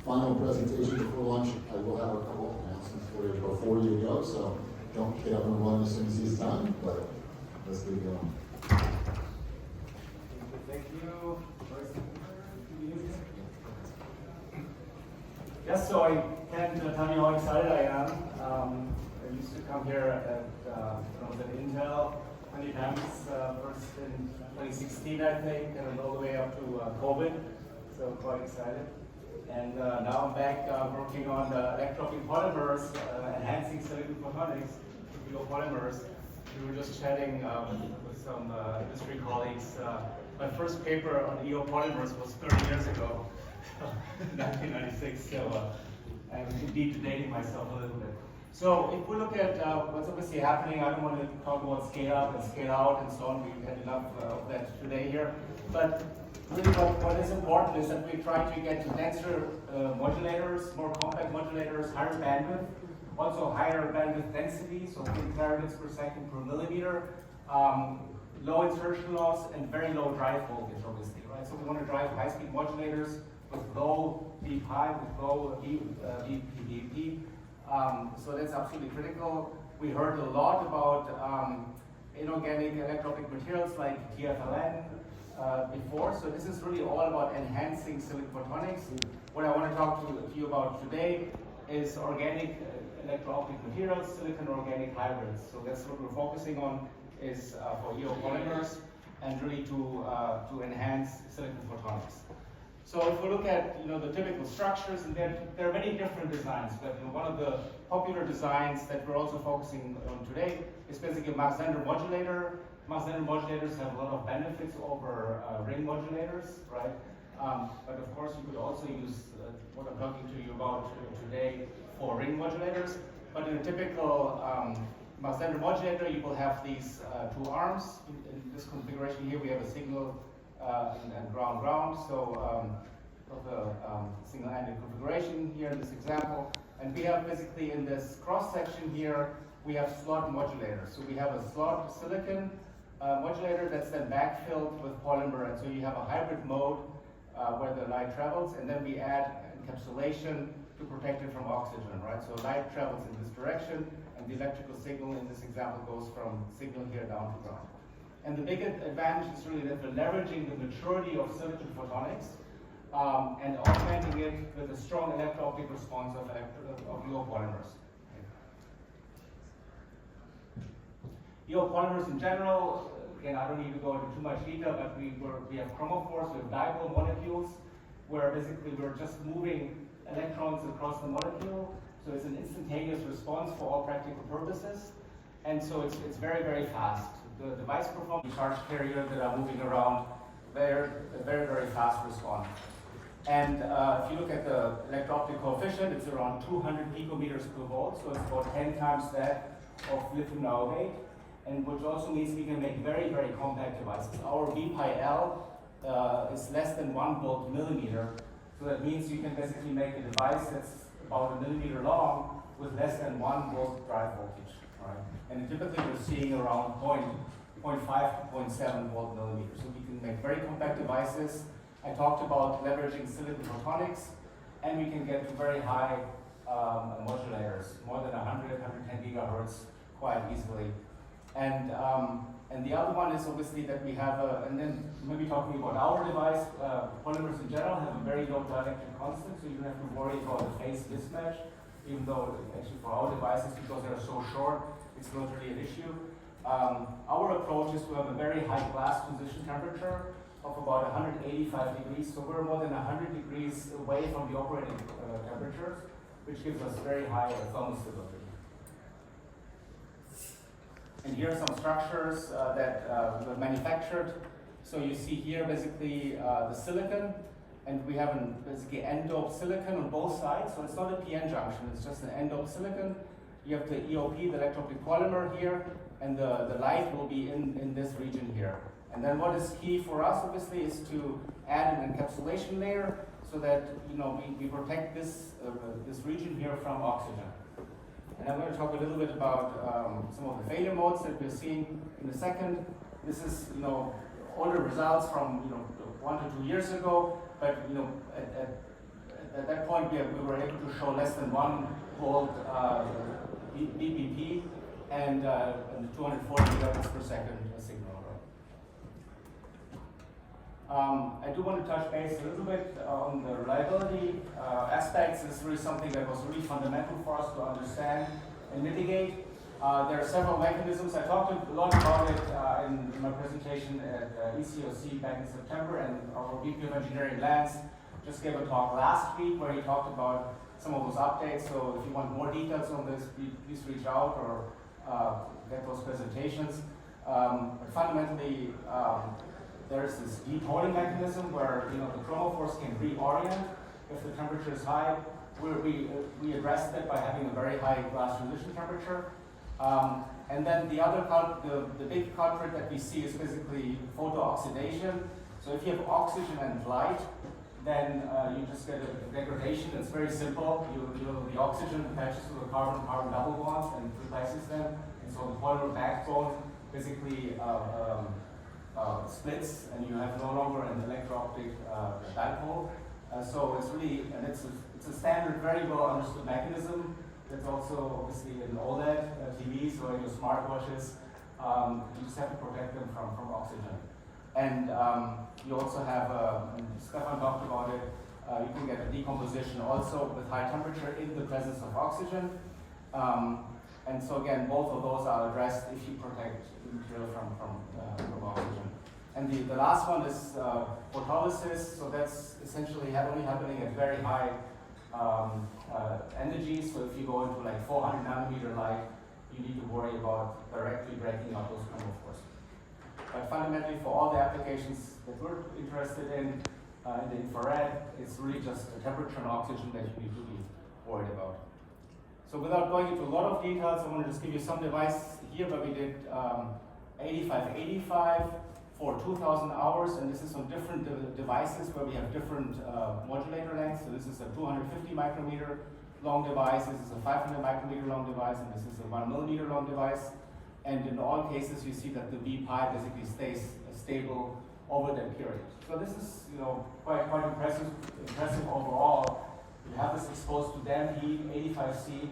final presentation before lunch, I will have a couple of announcements for you before you go, so don't get up and run as soon as he's done, but let's get going. Thank you. Yes, so I can't tell you how excited I am. I used to come here when I was at Intel many times, first in 2016, I think, and all the way up to COVID, so quite excited. And now I'm back working on electro-optic polymers, enhancing silicon photonics to biopolymers. We were just chatting with some industry colleagues. My first paper on EO polymers was 30 years ago, 1996, so I'm indeed dating myself a little bit. So if we look at what's obviously happening, I don't want to talk about scale up and scale out and so on. We've had enough of that today here. But really what is important is that we try to get to denser modulators, more compact modulators, higher bandwidth, also higher bandwidth density, so 10 terabits per second per millimeter, low insertion loss, and very low drive voltage, obviously, right? So we want to drive high-speed modulators with low beep high, with low beep. So that's absolutely critical. We heard a lot about inorganic electro-optic materials like TFLN before. So this is really all about enhancing silicon photonics. What I want to talk to you about today is organic electro-optic materials, silicon organic hybrids. So that's what we're focusing on, is for EO polymers and really to enhance silicon photonics. So if we look at the typical structures, and there are many different designs, but one of the popular designs that we're also focusing on today is basically a Mach-Zehnder modulator. Mach-Zehnder modulators have a lot of benefits over ring modulators, right? But of course, you could also use what I'm talking to you about today for ring modulators. But in a typical Mach-Zehnder modulator, you will have these two arms. In this configuration here, we have a signal and ground. So of the single-handed configuration here in this example. And we have basically in this cross-section here, we have slot modulators. So we have a slot silicon modulator that's then backfilled with polymer. And so you have a hybrid mode where the light travels, and then we add encapsulation to protect it from oxygen, right? So light travels in this direction, and the electrical signal in this example goes from signal here down to ground. And the big advantage is really that we're leveraging the maturity of silicon photonics and augmenting it with a strong electro-optic response of EO polymers. EO polymers in general, again, I don't need to go into too much detail, but we have chromophores, we have dipole molecules, where basically we're just moving electrons across the molecule. So it's an instantaneous response for all practical purposes. And so it's very, very fast. The device performance charge carrier that are moving around, they're a very, very fast response. And if you look at the electro-optic coefficient, it's around 200 picometers per volt, so it's about 10 times that of lithium niobate, and which also means we can make very, very compact devices. Our VPI-L is less than 1 volt millimeter, so that means you can basically make a device that's about 1 millimeter long with less than 1 volt drive voltage. Right? And typically we're seeing around 0.5 to 0.7 volt millimeters. So we can make very compact devices. I talked about leveraging silicon photonics, and we can get to very high modulators, more than 100, 110 gigahertz quite easily. And the other one is obviously that we have, and then maybe talking about our device, polymers in general have a very low dielectric constant, so you don't have to worry about the phase mismatch, even though actually for our devices, because they're so short, it's not really an issue. Our approach is to have a very high glass transition temperature of about 185 degrees, so we're more than 100 degrees away from the operating temperatures, which gives us very high thermal stability. And here are some structures that were manufactured. So you see here basically the silicon, and we have basically n-doped silicon on both sides. So it's not a PN junction, it's just an n-doped silicon. You have the EOP, the electro-optic polymer here, and the light will be in this region here. And then what is key for us, obviously, is to add an encapsulation layer so that we protect this region here from oxygen. And I'm going to talk a little bit about some of the failure modes that we're seeing in a second. This is older results from 1 to 2 years ago, but at at that point we were able to show less than 1 volt BPP and 240 megabits per second signal. I do want to touch base a little bit on the reliability aspects. This is really something that was really fundamental for us to understand and mitigate. There are several mechanisms. I talked a lot about it in my presentation at ECOC back in September, and our VP of Engineering, Lance, just gave a talk last week where he talked about some of those updates. So if you want more details on this, please reach out or get those presentations. But fundamentally, there's this depoling mechanism where the chromophores can reorient if the temperature is high. We addressed it by having a very high glass transition temperature. And then the big culprit that we see is basically photooxidation. So if you have oxygen and light, then you just get a degradation. It's very simple. The oxygen attaches to the carbon-carbon double bonds and replaces them. And so the polymer backbone basically splits, and you have no longer an electro-optic dipole. So it's really, and it's a standard, very well understood mechanism. It's also obviously in OLED TVs or in your smartwatches. You just have to protect them from oxygen. And you also have, Stefan talked about it, you can get a decomposition also with high temperature in the presence of oxygen. And so again, both of those are addressed if you protect the material from oxygen. And the last one is photolysis. So that's essentially only happening at very high energies. So if you go into like 400 nanometer light, you need to worry about directly breaking up those chromophores. But fundamentally, for all the applications that we're interested in the infrared, it's really just the temperature and oxygen that you need to be worried about. So without going into a lot of details, I want to just give you some device here where we did 8585 for 2,000 hours, and this is on different devices where we have different modulator lengths. So this is a 250 micrometer long device, this is a 500 micrometer long device, and this is a 1 millimeter long device. And in all cases, you see that the V pi basically stays stable over that period. So this is, quite impressive overall. You have this exposed to damp heat, 85C,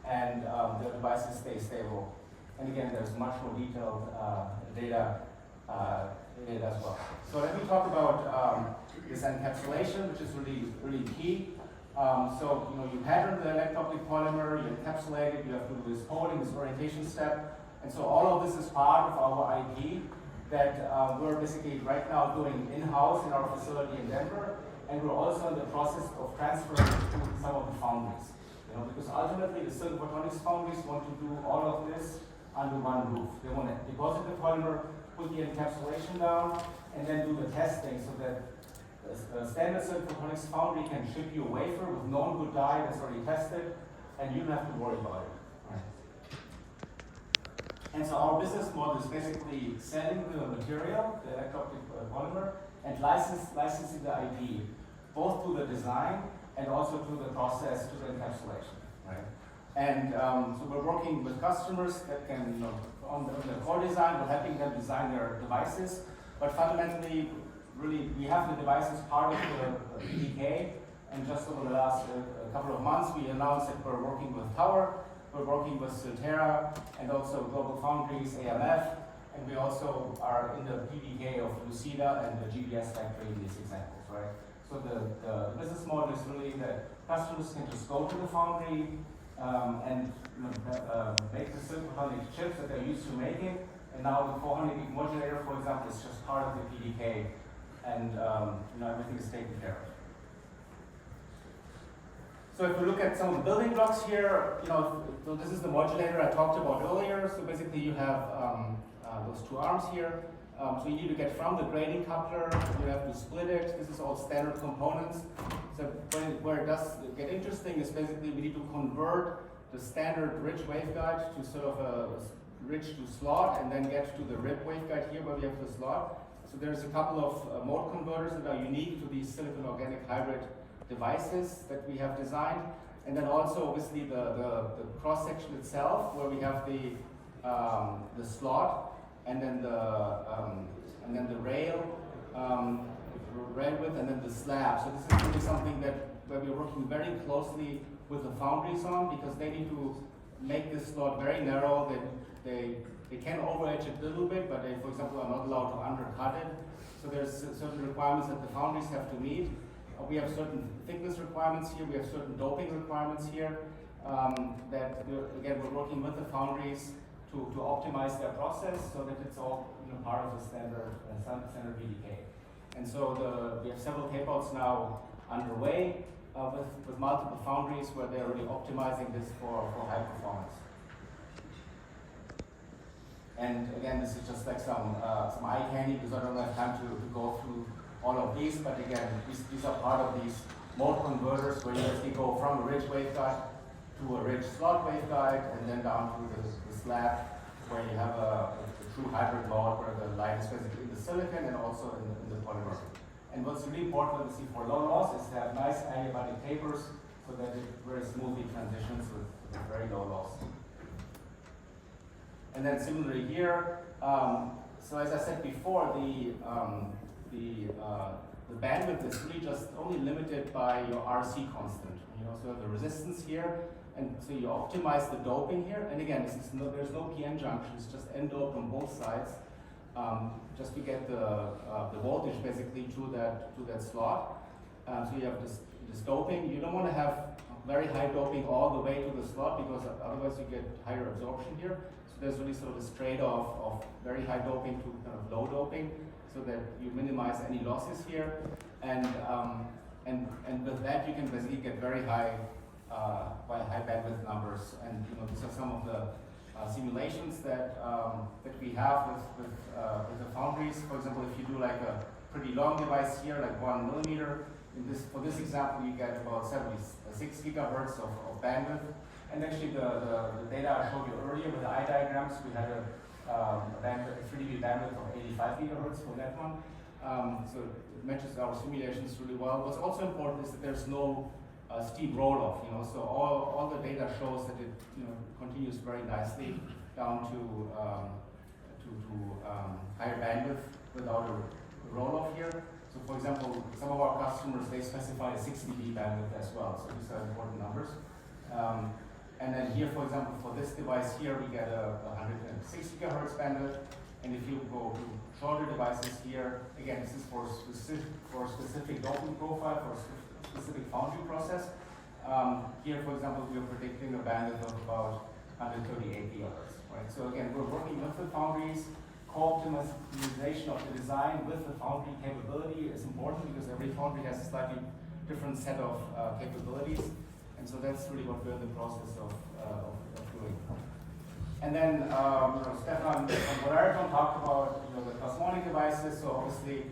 and the devices stay stable. And again, there's much more detailed data in it as well. So let me talk about this encapsulation, which is really key. So you pattern the electro-optic polymer, you encapsulate it, you have to do this coating, this orientation step. And so all of this is part of our IP that we're basically right now doing in-house in our facility in Denver, and we're also in the process of transferring it to some of the foundries. Because ultimately the silicon photonics foundries want to do all of this under one roof. They want to deposit the polymer, put the encapsulation down, and then do the testing so that the standard silicon photonics foundry can ship you a wafer with known good die that's already tested, and you don't have to worry about it. And so our business model is basically selling the material, the electro-optic polymer, and licensing the IP, both to the design and also to the process, to the encapsulation, right? And so we're working with customers that can, on the core design, we're helping them design their devices, but fundamentally, really, we have the devices part of the PDK, and just over the last couple of months, we announced that we're working with Tower, we're working with Silterra, and also Global Foundries, AMF, and we also are in the PDK of Lucida and the GBS factory in these examples, right? So the business model is really that customers can just go to the foundry and make the silicon photonic chips that they're used to making, and now the 400 gig modulator, for example, is just part of the PDK, and everything is taken care of. So if we look at some of the building blocks here, so this is the modulator I talked about earlier. So basically you have those two arms here. So you need to get from the grading coupler, you have to split it. This is all standard components. So where it does get interesting is basically we need to convert the standard rich waveguide to sort of a rich to slot, and then get to the rib waveguide here where we have the slot. So there's a couple of mode converters that are unique to these silicon organic hybrid devices that we have designed, and then also obviously the cross section itself, where we have the slot, and then the rail, rail width, and then the slab. So this is really something where we're working very closely with the foundries on, because they need to make this slot very narrow. They can overedge it a little bit, but they, for example, are not allowed to undercut it. So there's certain requirements that the foundries have to meet. We have certain thickness requirements here. We have certain doping requirements here. That we're working with the foundries to optimize their process so that it's all part of the standard VDK. And so we have several tapeouts now underway with multiple foundries where they're really optimizing this for high performance. And again, this is just like some eye candy, because I don't have time to go through all of these, but again, these are part of these mode converters where you actually go from a ridge waveguide to a ridge slot waveguide, and then down to the slab where you have a true hybrid mode where the light is basically in the silicon and also in the polymer. And what's really important to see for low loss is to have nice adiabatic tapers so that it very smoothly transitions with very low loss. And then similarly here, so as I said before, the bandwidth is really just only limited by your RC constant. So the resistance here, and so you optimize the doping here. And again, there's no PN junction; it's just N doped on both sides, just to get the voltage basically to that slot. So you have this doping. You don't want to have very high doping all the way to the slot, because otherwise you get higher absorption here. There's really sort of this trade-off of very high doping to kind of low doping, so that you minimize any losses here, and with that you can basically get very high bandwidth numbers. And these are some of the simulations that we have with the foundries. For example, if you do like a pretty long device here, like 1 millimeter, for this example, you get about 76 gigahertz of bandwidth. And actually, the data I showed you earlier with the eye diagrams, we had a 3dB bandwidth of 85 gigahertz for that one. So it matches our simulations really well. What's also important is that there's no steep roll-off. So all the data shows that it continues very nicely down to higher bandwidth without a roll-off here. So for example, some of our customers, they specify a 6 dB bandwidth as well. So these are important numbers. And then here, for example, for this device here, we get a 106 gigahertz bandwidth. And if you go to shorter devices here, again, this is for specific doping profile, for a specific foundry process. Here, for example, we are predicting a bandwidth of about 138 gigahertz, right? So again, we're working with the foundries. Co-optimization of the design with the foundry capability is important, because every foundry has a slightly different set of capabilities. And so that's really what we're in the process of doing. And then Stefan and Bolarton talked about the plasmonic devices. So obviously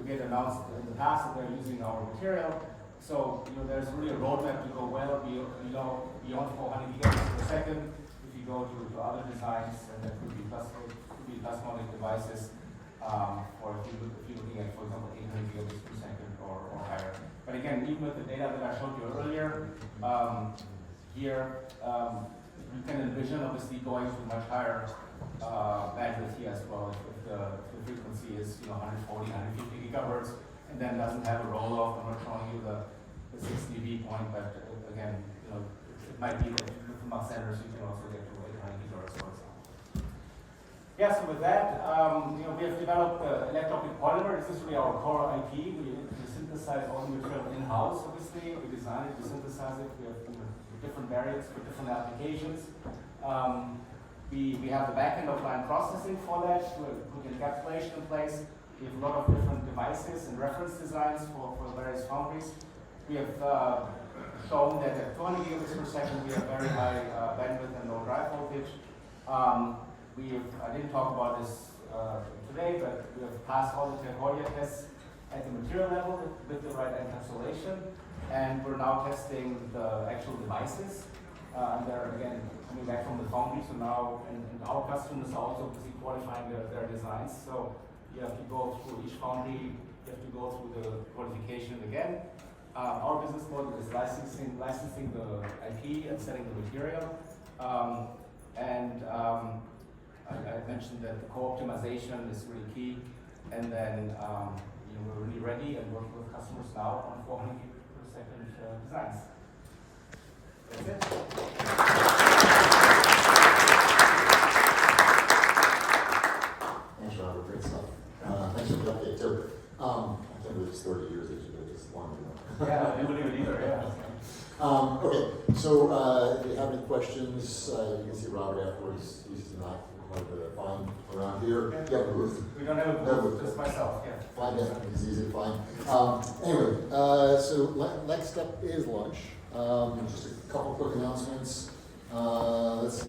we had announced in the past that they're using our material. So there's really a roadmap to go well beyond 400 gigabits per second. If you go to other designs, and that could be plasmonic devices, or if you're looking at, for example, 800 gigabits per second or higher. But again, even with the data that I showed you earlier, here you can envision obviously going to much higher bandwidth here as well if the frequency is 140, 150 gigahertz, and then doesn't have a roll-off. I'm not showing you the 6 dB point, but again, it might be that with the Mach centers you can also get to 800 gigahertz, for example. Yeah, so with that, we have developed electro-optic polymer. This is really our core IP. We synthesize all the material in-house, obviously. We design it, we synthesize it. We have different variants for different applications. We have the back-end of line processing for that. We put encapsulation in place. We have a lot of different devices and reference designs for various foundries. We have shown that at 200 gigabits per second, we have very high bandwidth and low drive voltage. I didn't talk about this today, but we have passed all the Terhoria tests at the material level with the right encapsulation, and we're now testing the actual devices. And they're again coming back from the foundry, so now and our customers are also busy qualifying their designs. So you have to go through each foundry, you have to go through the qualification again. Our business model is licensing the IP and selling the material. I mentioned that the co-optimization is really key, and then we're already and working with customers now on 400 gig per second designs. That's it. Thanks, Robert. Great stuff. Thanks for the update, too. I can't believe it's 30 years that you did this long ago. Yeah, I believe it either, yeah. Okay, so if you have any questions, you can see Robert afterwards. He's not hard to find around here. You have a booth. We don't have a booth, just myself, yeah. Find it, it's easy to find. Anyway, so next up is lunch. Just a couple quick announcements. Let's